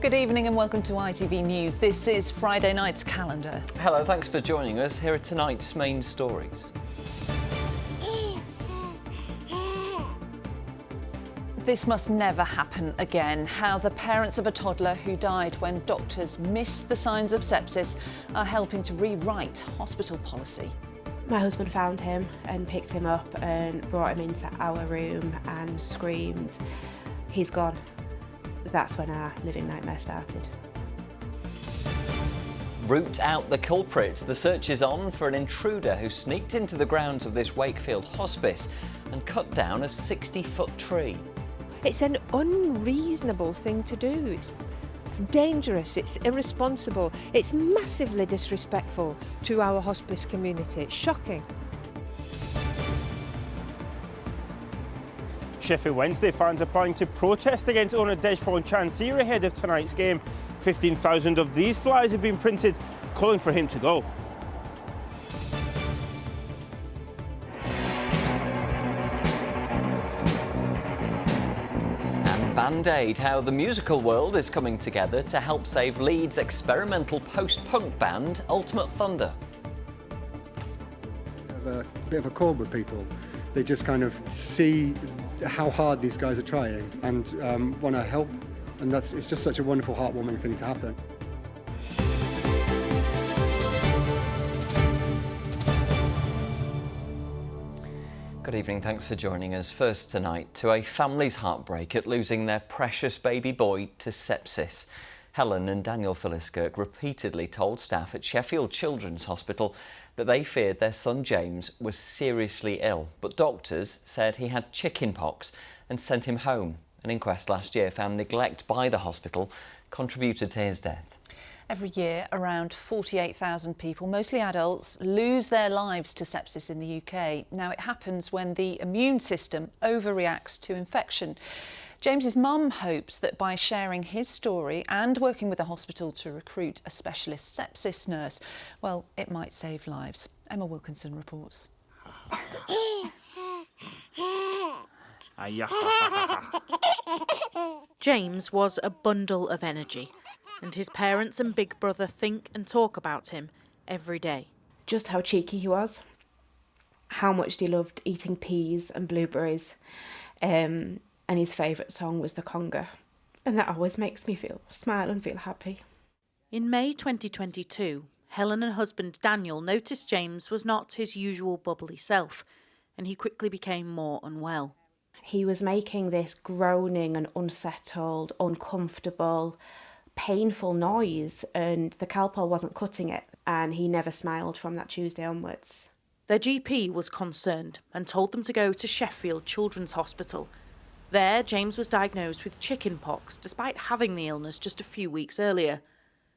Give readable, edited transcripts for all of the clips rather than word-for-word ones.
Good evening and welcome to ITV News. This is Friday night's calendar. Hello, thanks for joining us. Here are tonight's main stories. This must never happen again. How the parents of a toddler who died when doctors missed the signs of sepsis are helping to rewrite hospital policy. My husband found him and picked him up and brought him into our room and screamed, "He's gone." That's when our living nightmare started. Root out the culprit. The search is on for an intruder who sneaked into the grounds of this Wakefield hospice and cut down a 60-foot tree. It's an unreasonable thing to do. It's dangerous, it's irresponsible, it's massively disrespectful to our hospice community. It's shocking. Sheffield Wednesday fans are planning to protest against owner Dejphon Chansiri ahead of tonight's game. 15,000 of these flyers have been printed, calling for him to go. Band-Aid, how the musical world is coming together to help save Leeds' experimental post-punk band Ultimate Thunder. I have a bit of a chord with people. They just kind of see how hard these guys are trying and want to help, and it's just such a wonderful, heartwarming thing to happen. Good evening, thanks for joining us. First tonight, to a family's heartbreak at losing their precious baby boy to sepsis. Helen and Daniel Philliskirk repeatedly told staff at Sheffield Children's Hospital that they feared their son James was seriously ill, but doctors said he had chickenpox and sent him home. An inquest last year found neglect by the hospital contributed to his death. Every year, around 48,000 people, mostly adults, lose their lives to sepsis in the UK. Now, it happens when the immune system overreacts to infection. James's mum hopes that by sharing his story and working with the hospital to recruit a specialist sepsis nurse, well, it might save lives. Emma Wilkinson reports. James was a bundle of energy, and his parents and big brother think and talk about him every day. Just how cheeky he was, how much he loved eating peas and blueberries, and his favourite song was the conga. And that always makes me smile and feel happy. In May 2022, Helen and husband Daniel noticed James was not his usual bubbly self, and he quickly became more unwell. He was making this groaning and unsettled, uncomfortable, painful noise, and the Calpol wasn't cutting it, and he never smiled from that Tuesday onwards. Their GP was concerned and told them to go to Sheffield Children's Hospital. There, James was diagnosed with chickenpox, despite having the illness just a few weeks earlier.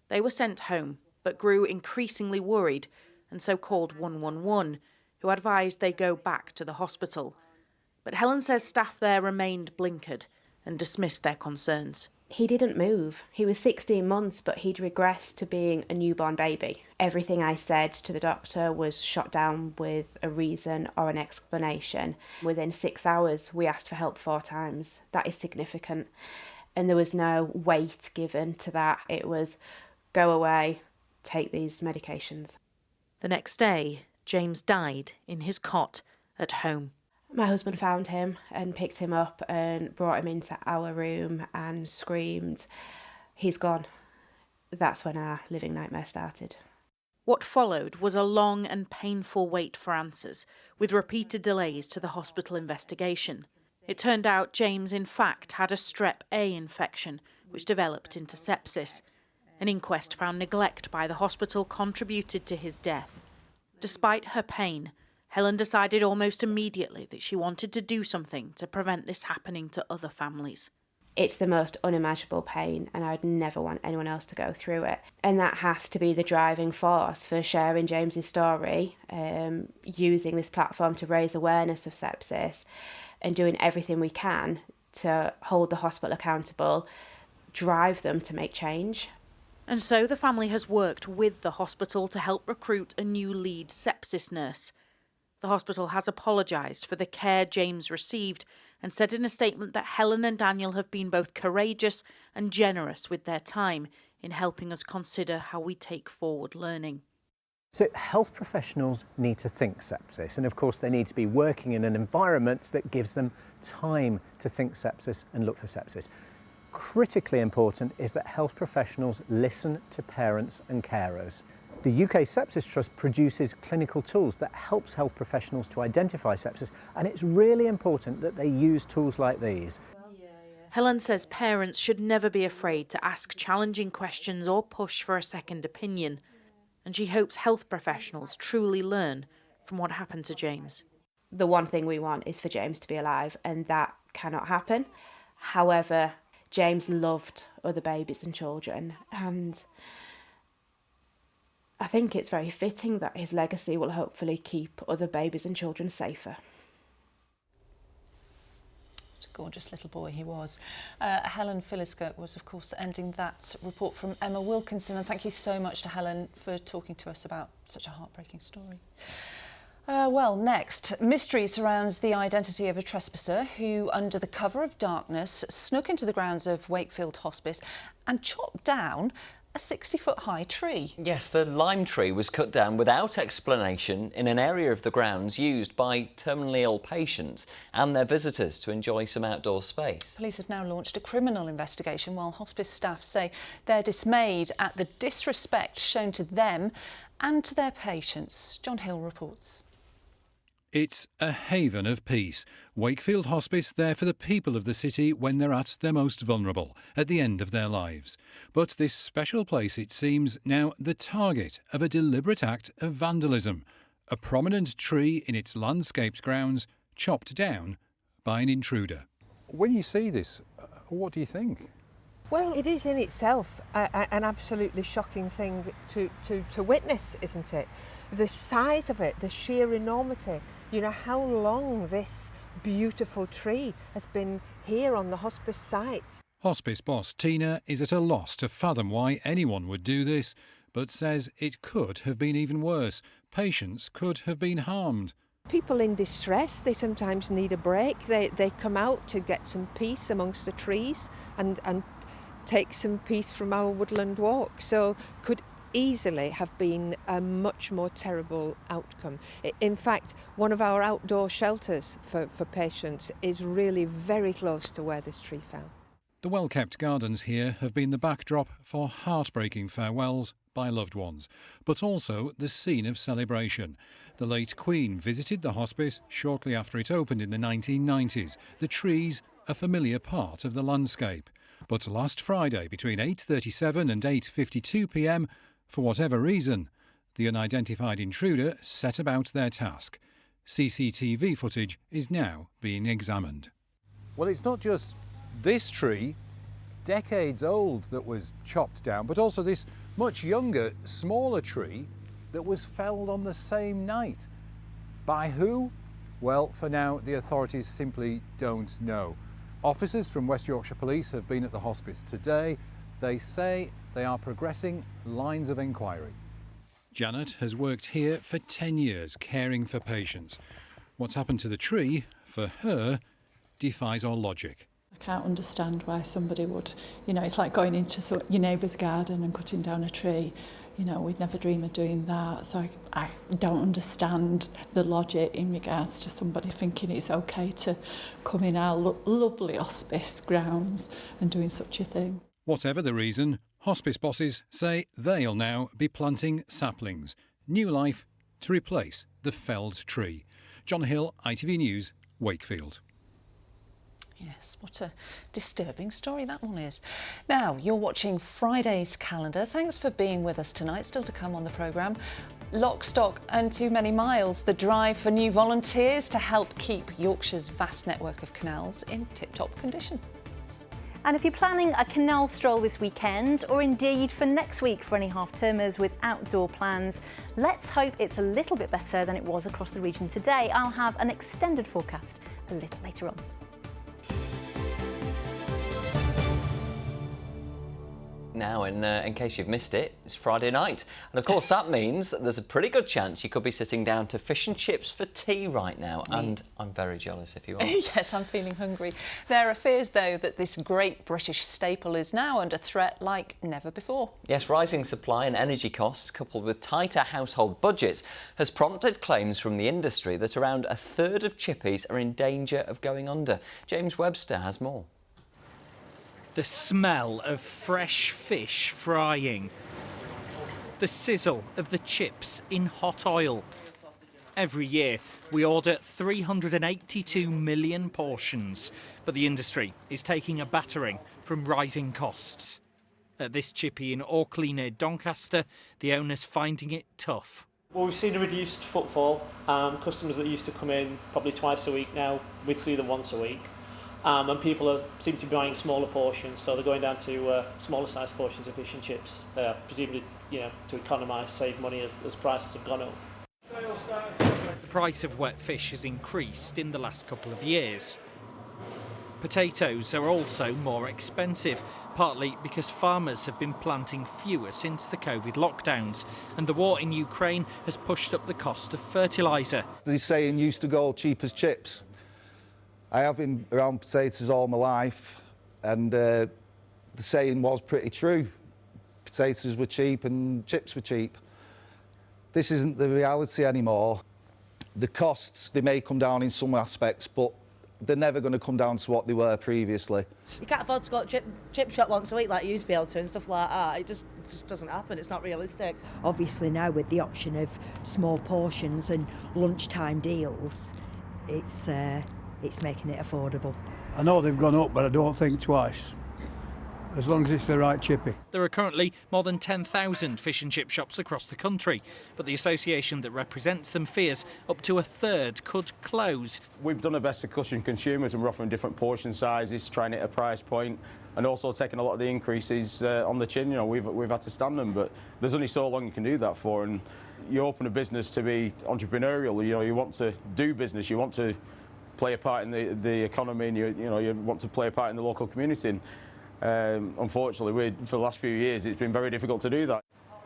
They were sent home, but grew increasingly worried, and so called 111, who advised they go back to the hospital. But Helen says staff there remained blinkered and dismissed their concerns. He didn't move. He was 16 months, but he'd regressed to being a newborn baby. Everything I said to the doctor was shot down with a reason or an explanation. Within 6 hours, we asked for help 4 times. That is significant. And there was no weight given to that. It was, go away, take these medications. The next day, James died in his cot at home. My husband found him and picked him up and brought him into our room and screamed, "He's gone." That's when our living nightmare started. What followed was a long and painful wait for answers, with repeated delays to the hospital investigation. It turned out James, in fact, had a strep A infection, which developed into sepsis. An inquest found neglect by the hospital contributed to his death. Despite her pain, Helen decided almost immediately that she wanted to do something to prevent this happening to other families. It's the most unimaginable pain, and I'd never want anyone else to go through it. And that has to be the driving force for sharing James's story, using this platform to raise awareness of sepsis, and doing everything we can to hold the hospital accountable, drive them to make change. And so the family has worked with the hospital to help recruit a new lead sepsis nurse. The hospital has apologised for the care James received and said in a statement that Helen and Daniel have been both courageous and generous with their time in helping us consider how we take forward learning. So health professionals need to think sepsis, and of course they need to be working in an environment that gives them time to think sepsis and look for sepsis. Critically important is that health professionals listen to parents and carers. The UK Sepsis Trust produces clinical tools that helps health professionals to identify sepsis, and it's really important that they use tools like these. Helen says parents should never be afraid to ask challenging questions or push for a second opinion. And she hopes health professionals truly learn from what happened to James. The one thing we want is for James to be alive, and that cannot happen. However, James loved other babies and children, and I think it's very fitting that his legacy will hopefully keep other babies and children safer. Gorgeous little boy he was. Helen Filliskirk was, of course, ending that report from Emma Wilkinson, and thank you so much to Helen for talking to us about such a heartbreaking story. Well, next, mystery surrounds the identity of a trespasser who, under the cover of darkness, snuck into the grounds of Wakefield Hospice and chopped down a 60-foot-high tree. Yes, the lime tree was cut down without explanation in an area of the grounds used by terminally ill patients and their visitors to enjoy some outdoor space. Police have now launched a criminal investigation, while hospice staff say they're dismayed at the disrespect shown to them and to their patients. John Hill reports. It's a haven of peace. Wakefield Hospice there for the people of the city when they're at their most vulnerable, at the end of their lives. But this special place, it seems, now the target of a deliberate act of vandalism. A prominent tree in its landscaped grounds chopped down by an intruder. When you see this, what do you think? Well, it is in itself an absolutely shocking thing to witness, isn't it? The size of it, the sheer enormity, you know, how long this beautiful tree has been here on the hospice site. Hospice boss Tina is at a loss to fathom why anyone would do this, but says it could have been even worse. Patients could have been harmed. People in distress, they sometimes need a break. They come out to get some peace amongst the trees and take some peace from our woodland walk. So could easily have been a much more terrible outcome. In fact, one of our outdoor shelters for patients is really very close to where this tree fell. The well-kept gardens here have been the backdrop for heartbreaking farewells by loved ones, but also the scene of celebration. The late Queen visited the hospice shortly after it opened in the 1990s. The trees, a familiar part of the landscape. But last Friday, between 8:37 and 8:52 p.m, for whatever reason, the unidentified intruder set about their task. CCTV footage is now being examined. Well, it's not just this tree, decades old, that was chopped down, but also this much younger, smaller tree that was felled on the same night. By who? Well, for now, the authorities simply don't know. Officers from West Yorkshire Police have been at the hospice today. They say they are progressing lines of inquiry. Janet has worked here for 10 years, caring for patients. What's happened to the tree, for her, defies all logic. I can't understand why somebody would, it's like going into your neighbour's garden and cutting down a tree. We'd never dream of doing that. So I don't understand the logic in regards to somebody thinking it's okay to come in our lovely hospice grounds and doing such a thing. Whatever the reason, hospice bosses say they'll now be planting saplings, new life to replace the felled tree. John Hill, ITV News, Wakefield. Yes, what a disturbing story that one is. Now, you're watching Friday's calendar. Thanks for being with us tonight. Still to come on the programme. Lock, stock and too many miles. The drive for new volunteers to help keep Yorkshire's vast network of canals in tip-top condition. And if you're planning a canal stroll this weekend, or indeed for next week for any half-termers with outdoor plans, let's hope it's a little bit better than it was across the region today. I'll have an extended forecast a little later on. Now, in case you've missed it, it's Friday night. And of course, that means that there's a pretty good chance you could be sitting down to fish and chips for tea right now. And I'm very jealous if you are. Yes, I'm feeling hungry. There are fears, though, that this great British staple is now under threat like never before. Yes, rising supply and energy costs, coupled with tighter household budgets, has prompted claims from the industry that around a third of chippies are in danger of going under. James Webster has more. The smell of fresh fish frying. The sizzle of the chips in hot oil. Every year, we order 382 million portions, but the industry is taking a battering from rising costs. At this chippy in Orkley near Doncaster, the owner's finding it tough. Well, we've seen a reduced footfall. Customers that used to come in probably twice a week now, we see them once a week. And people seem to be buying smaller portions, so they're going down to smaller sized portions of fish and chips, presumably, to economise, save money as prices have gone up. The price of wet fish has increased in the last couple of years. Potatoes are also more expensive, partly because farmers have been planting fewer since the COVID lockdowns, and the war in Ukraine has pushed up the cost of fertiliser. The saying used to go cheap as chips. I have been around potatoes all my life, and the saying was pretty true. Potatoes were cheap and chips were cheap. This isn't the reality anymore. The costs, they may come down in some aspects, but they're never going to come down to what they were previously. You can't afford to go to chip shop once a week like you used to be able to and stuff like that. It just doesn't happen. It's not realistic. Obviously now with the option of small portions and lunchtime deals, it's making it affordable. I know they've gone up, but I don't think twice, as long as it's the right chippy. There are currently more than 10,000 fish and chip shops across the country, but the association that represents them fears up to a third could close. We've done our best to cushion consumers, and we're offering different portion sizes, trying at a price point, and also taking a lot of the increases on the chin. We've had to stand them, but there's only so long you can do that for. And you open a business to be entrepreneurial. You want to do business. You want to play a part in the economy, and you want to play a part in the local community. And, unfortunately, for the last few years, it's been very difficult to do that.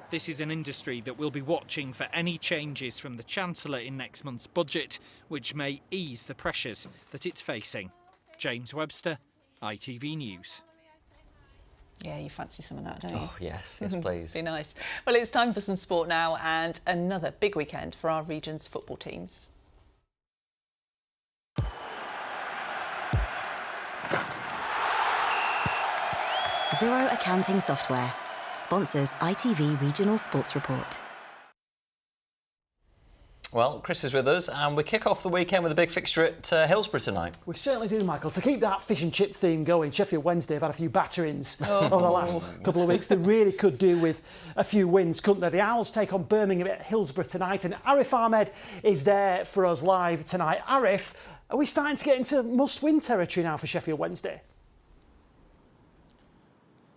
This is an industry that will be watching for any changes from the Chancellor in next month's budget, which may ease the pressures that it's facing. James Webster, ITV News. Yeah, you fancy some of that, don't you? Oh, yes, please. Be nice. Well, it's time for some sport now, and another big weekend for our region's football teams. Xero Accounting Software sponsors ITV Regional Sports Report. Well, Chris is with us, and we kick off the weekend with a big fixture at Hillsborough tonight. We certainly do, Michael. To keep that fish and chip theme going, Sheffield Wednesday have had a few batterings over the last couple of weeks. They really could do with a few wins, couldn't they? The Owls take on Birmingham at Hillsborough tonight, and Arif Ahmed is there for us live tonight. Arif, are we starting to get into must-win territory now for Sheffield Wednesday?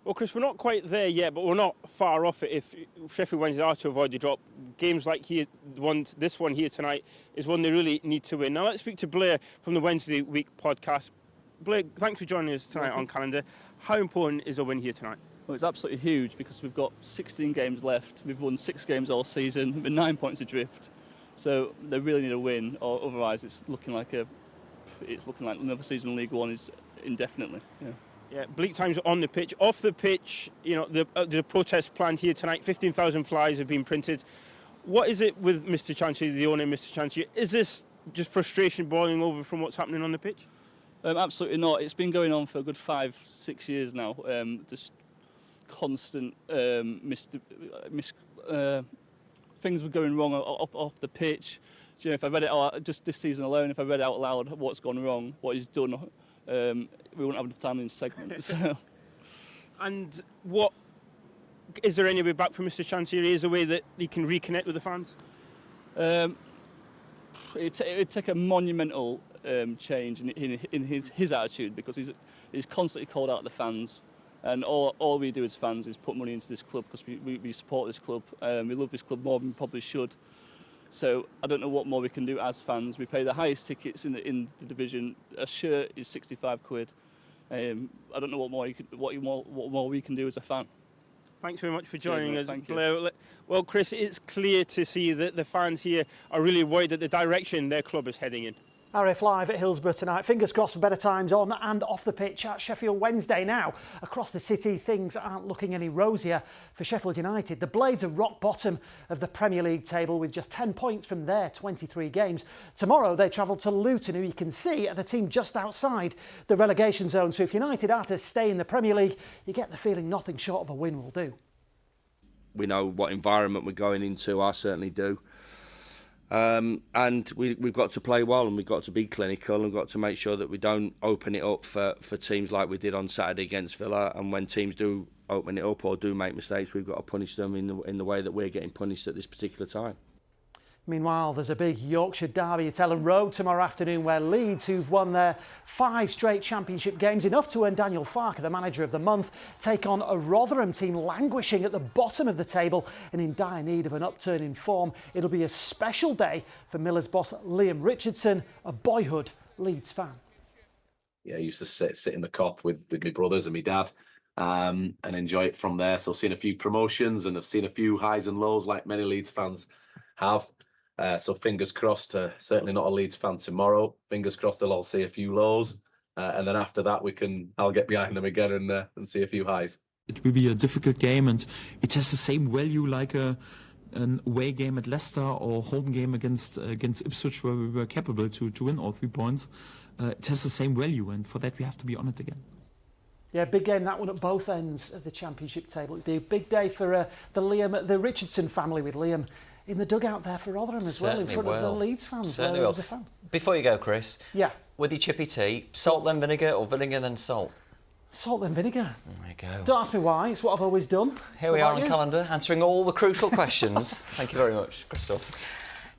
Well, Chris, we're not quite there yet, but we're not far off it. If Sheffield Wednesday are to avoid the drop, games like this one here tonight is one they really need to win. Now, let's speak to Blair from the Wednesday Week podcast. Blair, thanks for joining us tonight on Calendar. How important is a win here tonight? Well, it's absolutely huge because we've got 16 games left. We've won 6 games all season. We've been 9 points adrift. So they really need a win, or otherwise it's looking like another season in League One is indefinitely. Yeah, bleak times on the pitch. Off the pitch, the protest planned here tonight. 15,000 flyers have been printed. What is it with Mr. Chanchi, the owner, Mr. Chanchi? Is this just frustration boiling over from what's happening on the pitch? Absolutely not. It's been going on for a good 5-6 years now. Just constant things were going wrong off the pitch. If I read it out, just this season alone, if I read it out loud what's gone wrong, what he's done, we wouldn't have enough time in the segment. So. And what is there any way back for Mr. Chancery? Is there a way that he can reconnect with the fans? It'd take a monumental change in his attitude, because he's constantly called out the fans, and all we do as fans is put money into this club because we support this club. We love this club more than we probably should. So I don't know what more we can do as fans. We pay the highest tickets in the division. A shirt is £65. I don't know what more we can do as a fan. Thanks very much for joining us, Blair. Well, Chris, it's clear to see that the fans here are really worried at the direction their club is heading in. RF Live at Hillsborough tonight. Fingers crossed for better times on and off the pitch at Sheffield Wednesday. Now, across the city, things aren't looking any rosier for Sheffield United. The Blades are rock bottom of the Premier League table with just 10 points from their 23 games. Tomorrow, they travel to Luton, who you can see are the team just outside the relegation zone. So if United are to stay in the Premier League, you get the feeling nothing short of a win will do. We know what environment we're going into, I certainly do. And we've got to play well, and we've got to be clinical, and we've got to make sure that we don't open it up for teams like we did on Saturday against Villa. And when teams do open it up or do make mistakes, we've got to punish them in the way that we're getting punished at this particular time. Meanwhile, there's a big Yorkshire derby at Ellen Road tomorrow afternoon where Leeds, who've won their 5 straight championship games, enough to earn Daniel Farke the manager of the month, take on a Rotherham team languishing at the bottom of the table and in dire need of an upturn in form. It'll be a special day for Miller's boss Liam Richardson, a boyhood Leeds fan. Yeah, I used to sit in the Kop with my brothers and my dad and enjoy it from there. So I've seen a few promotions and I've seen a few highs and lows like many Leeds fans have. So fingers crossed, certainly not a Leeds fan tomorrow. Fingers crossed they'll all see a few lows. And then after that, I'll get behind them again and see a few highs. It will be a difficult game, and it has the same value like an away game at Leicester or home game against Ipswich, where we were capable to win all 3 points. It has the same value, and for that we have to be on it again. Yeah, big game, that one at both ends of the championship table. It'd be a big day for the Richardson family, with Liam in the dugout there for Rotherham as well, in front of the Leeds fans. Certainly will. Before you go, Chris, yeah, with your chippy tea, salt then vinegar or vinegar then salt? Salt then vinegar. There you go. Don't ask me why, it's what I've always done. Here we are on calendar, answering all the crucial questions. Thank you very much, Crystal.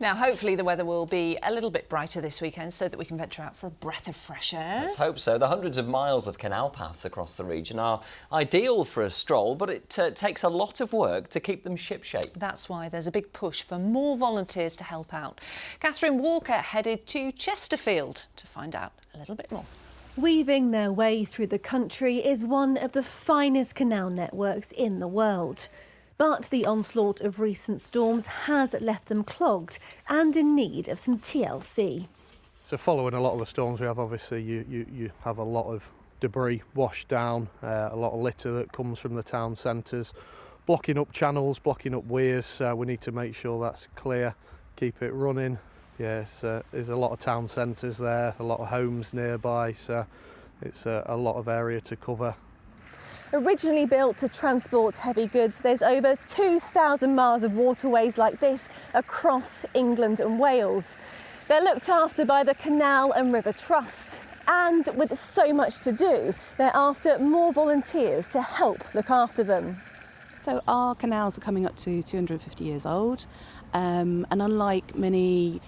Now, hopefully the weather will be a little bit brighter this weekend so that we can venture out for a breath of fresh air. Let's hope so. The hundreds of miles of canal paths across the region are ideal for a stroll, but it takes a lot of work to keep them shipshape. That's why there's a big push for more volunteers to help out. Catherine Walker headed to Chesterfield to find out a little bit more. Weaving their way through the country is one of the finest canal networks in the world. But the onslaught of recent storms has left them clogged and in need of some TLC. So following a lot of the storms we have, obviously you have a lot of debris washed down, a lot of litter that comes from the town centres, blocking up channels, blocking up weirs. We need to make sure that's clear, keep it running. Yes, there's a lot of town centres there, a lot of homes nearby, so it's a lot of area to cover. Originally built to transport heavy goods, there's over 2,000 miles of waterways like this across England and Wales. They're looked after by the Canal and River Trust. And with so much to do, they're after more volunteers to help look after them. So our canals are coming up to 250 years old. And unlike many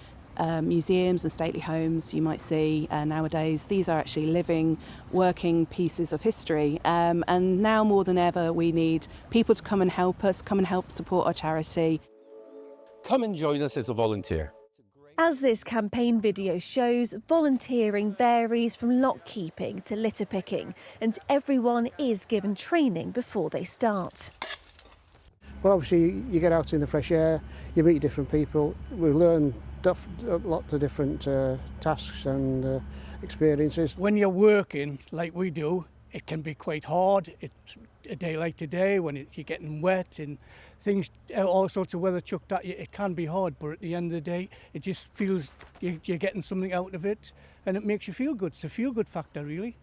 museums and stately homes you might see nowadays, these are actually living, working pieces of history. And now more than ever, we need people to come and help us, come and help support our charity. Come and join us as a volunteer. As this campaign video shows, volunteering varies from lock keeping to litter picking, and everyone is given training before they start. Well, obviously you get out in the fresh air, you meet different people, we learn a lot of different tasks and experiences. When you're working like we do, it can be quite hard. It's a day like today when you're getting wet and things, all sorts of weather chucked at you. It can be hard, but at the end of the day, it just feels you're getting something out of it, and it makes you feel good. It's a feel-good factor, really.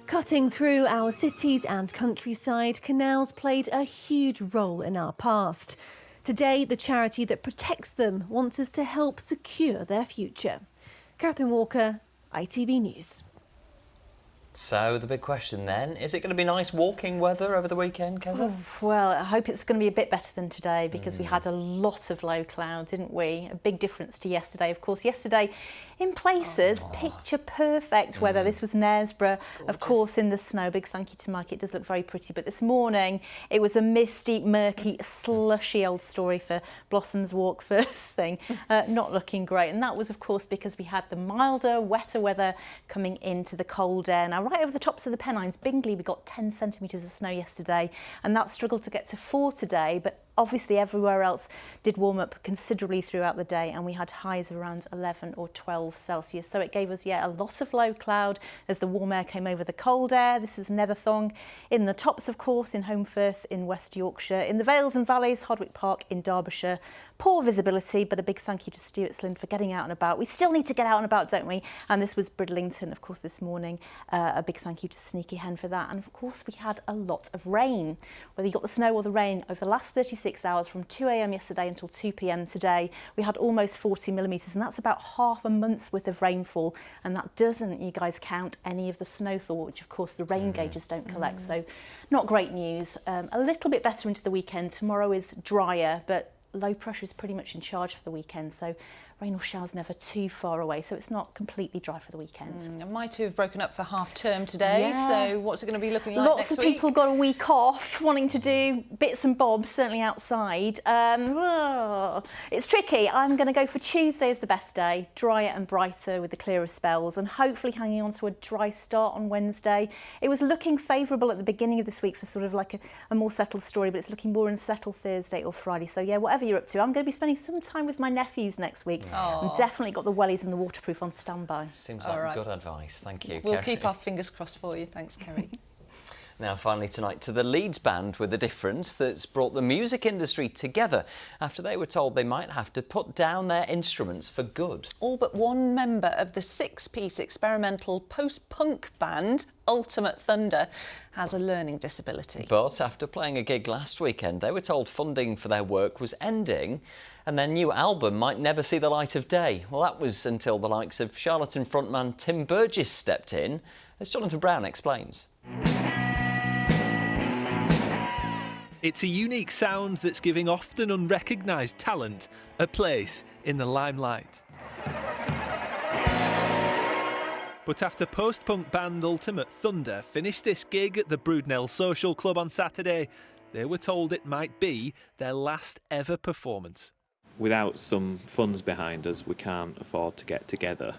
Cutting through our cities and countryside, canals played a huge role in our past. Today, the charity that protects them wants us to help secure their future. Catherine Walker, ITV News. So the big question then, is it going to be nice walking weather over the weekend, Keza? Well, I hope it's going to be a bit better than today because we had a lot of low cloud, didn't we? A big difference to yesterday. Of course, yesterday, in places, picture perfect weather. This was Knaresborough, of course, in the snow. Big thank you to Mike. It does look very pretty. But this morning, it was a misty, murky, slushy old story for Blossom's Walk first thing. Not looking great. And that was, of course, because we had the milder, wetter weather coming into the cold air. Now, right over the tops of the Pennines. Bingley, we got 10 centimetres of snow yesterday, and that struggled to get to 4 today, but obviously everywhere else did warm up considerably throughout the day, and we had highs of around 11 or 12 Celsius. So it gave us, a lot of low cloud as the warm air came over the cold air. This is Netherthong. In the tops, of course, in Holmfirth in West Yorkshire. In the Vales and Valleys, Hardwick Park in Derbyshire. Poor visibility, but a big thank you to Stuart Slynn for getting out and about. We still need to get out and about, don't we? And this was Bridlington, of course, this morning. A big thank you to Sneaky Hen for that. And of course, we had a lot of rain. Whether you got the snow or the rain, over the last 36 hours from 2 a.m. yesterday until 2 p.m. today, we had almost 40 millimetres, and that's about half a month's worth of rainfall. And that doesn't, you guys, count any of the snow thaw, which of course the rain gauges don't collect. So not great news. A little bit better into the weekend. Tomorrow is drier, but low pressure is pretty much in charge for the weekend, so rain or showers never too far away, so it's not completely dry for the weekend. Might have broken up for half term today, so what's it going to be looking like Lots next of week? people got a week off, wanting to do bits and bobs, certainly outside. It's tricky. I'm going to go for Tuesday as the best day, drier and brighter with the clearer spells, and hopefully hanging on to a dry start on Wednesday. It was looking favourable at the beginning of this week for sort of like a more settled story, but it's looking more unsettled Thursday or Friday. So yeah, whatever you're up to, I'm going to be spending some time with my nephews next week. And definitely got the wellies and the waterproof on standby. Seems like good advice. Thank you, We'll Kerry. keep our fingers crossed for you. Thanks, Kerry. Now, finally tonight, to the Leeds band with a difference that's brought the music industry together after they were told they might have to put down their instruments for good. All but one member of the 6-piece experimental post-punk band, Ultimate Thunder, has a learning disability. But after playing a gig last weekend, they were told funding for their work was ending and their new album might never see the light of day. Well, that was until the likes of Charlatan frontman Tim Burgess stepped in, as Jonathan Brown explains. It's a unique sound that's giving often unrecognised talent a place in the limelight. But after post-punk band Ultimate Thunder finished this gig at the Broodnell Social Club on Saturday, they were told it might be their last ever performance. Without some funds behind us, we can't afford to get together.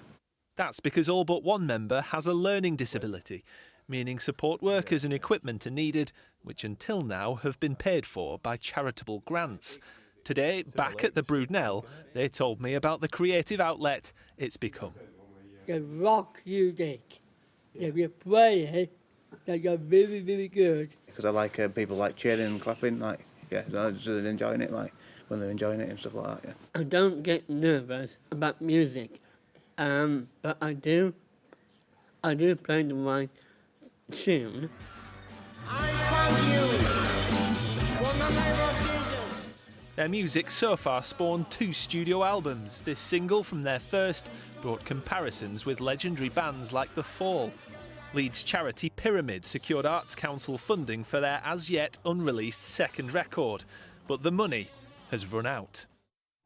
That's because all but one member has a learning disability, meaning support workers and equipment are needed, which until now have been paid for by charitable grants. Today, back at the Broodnell, they told me about the creative outlet it's become. The rock music. If you play it, they are very, very good. Because I like people like cheering and clapping, like, yeah, they're enjoying it, like, when they're enjoying it and stuff like that, yeah. I don't get nervous about music, but I do play the right tune. Their music so far spawned 2 studio albums. This single from their first brought comparisons with legendary bands like The Fall. Leeds charity Pyramid secured Arts Council funding for their as-yet unreleased second record, but the money has run out.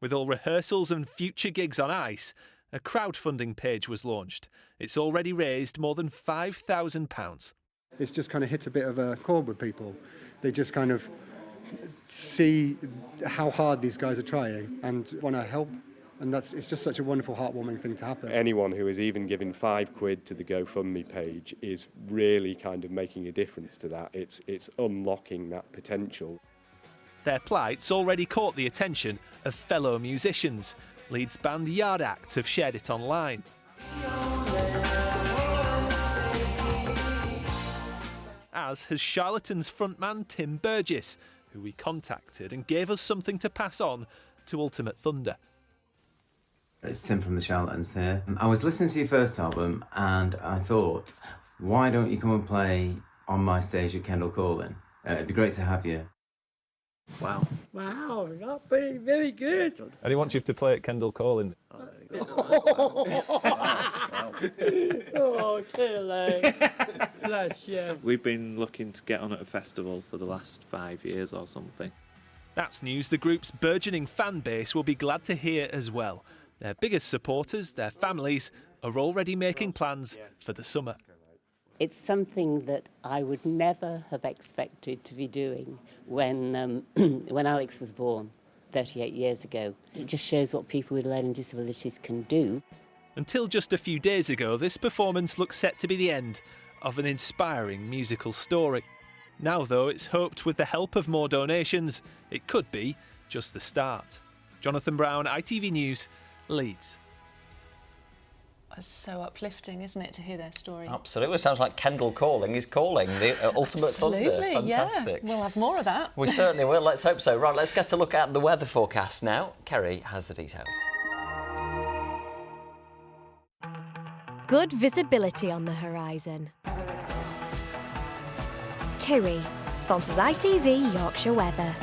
With all rehearsals and future gigs on ice, a crowdfunding page was launched. It's already raised more than £5,000. It's just kind of hit a bit of a chord with people. They just kind of see how hard these guys are trying and want to help. And it's just such a wonderful, heartwarming thing to happen. Anyone who is even giving £5 to the GoFundMe page is really kind of making a difference to that. It's unlocking that potential. Their plight's already caught the attention of fellow musicians. Leeds band Yard Act have shared it online. As has Charlatan's frontman Tim Burgess, who we contacted and gave us something to pass on to Ultimate Thunder. It's Tim from the Charlatans here. I was listening to your first album and I thought, why don't you come and play on my stage at Kendal Calling? It'd be great to have you. Wow. Wow, that's very, very good. And he wants you to play at Kendal Calling. Oh, Tilly. Bless you. We've been looking to get on at a festival for the last 5 years or something. That's news the group's burgeoning fan base will be glad to hear as well. Their biggest supporters, their families, are already making plans for the summer. It's something that I would never have expected to be doing when Alex was born 38 years ago. It just shows what people with learning disabilities can do. Until just a few days ago, this performance looked set to be the end of an inspiring musical story. Now, though, it's hoped with the help of more donations, it could be just the start. Jonathan Brown, ITV News, Leeds. It's so uplifting, isn't it, to hear their story? Absolutely. Sounds like Kendall Calling is calling, the ultimate thunder. Fantastic. Yeah. We'll have more of that. We certainly will. Let's hope so. Right, let's get a look at the weather forecast now. Kerry has the details. Good visibility on the horizon. Tiri sponsors ITV Yorkshire Weather.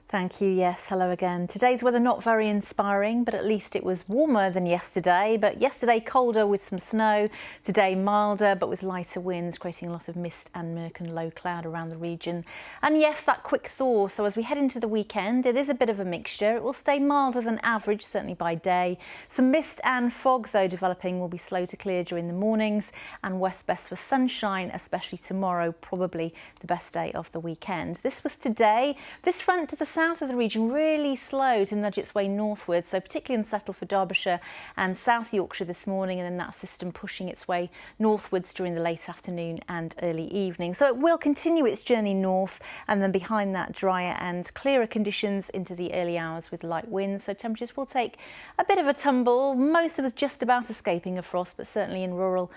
Thank you. Yes, hello again. Today's weather not very inspiring, but at least it was warmer than yesterday. But yesterday colder with some snow. Today milder, but with lighter winds, creating a lot of mist and murk and low cloud around the region. And yes, that quick thaw. So as we head into the weekend, it is a bit of a mixture. It will stay milder than average, certainly by day. Some mist and fog, though, developing will be slow to clear during the mornings, and west best for sunshine, especially tomorrow, probably the best day of the weekend. This was today. This front to the south of the region really slow to nudge its way northwards, so particularly unsettled for Derbyshire and South Yorkshire this morning, and then that system pushing its way northwards during the late afternoon and early evening. So it will continue its journey north, and then behind that drier and clearer conditions into the early hours with light winds, so temperatures will take a bit of a tumble. Most of us just about escaping a frost, but certainly in rural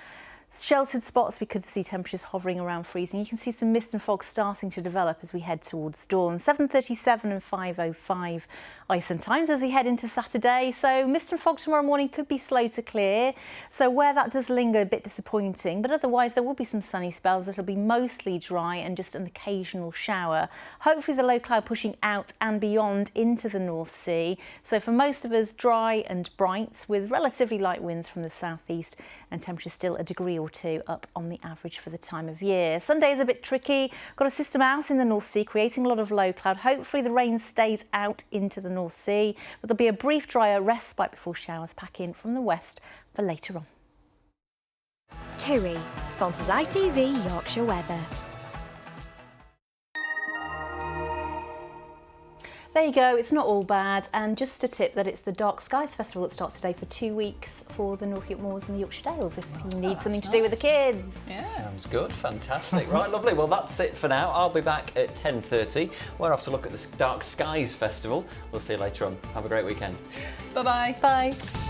sheltered spots we could see temperatures hovering around freezing. You can see some mist and fog starting to develop as we head towards dawn. 7:37 and 5:05 Iceland times as we head into Saturday. So mist and fog tomorrow morning could be slow to clear. So where that does linger, a bit disappointing, but otherwise there will be some sunny spells that'll be mostly dry and just an occasional shower. Hopefully the low cloud pushing out and beyond into the North Sea. So for most of us, dry and bright with relatively light winds from the southeast, and temperatures still a degree or two up on the average for the time of year. Sunday is a bit tricky. Got a system out in the North Sea creating a lot of low cloud. Hopefully the rain stays out into the North Sea, but there'll be a brief drier respite before showers pack in from the west for later on. Tiri sponsors ITV Yorkshire Weather. There you go, it's not all bad, and just a tip that it's the Dark Skies Festival that starts today for 2 weeks for the North York Moors and the Yorkshire Dales if you need something to do with the kids. Yeah. Sounds good, fantastic. Right, lovely. Well, that's it for now. I'll be back at 10:30. We're off to look at the Dark Skies Festival. We'll see you later on. Have a great weekend. Bye-bye. Bye.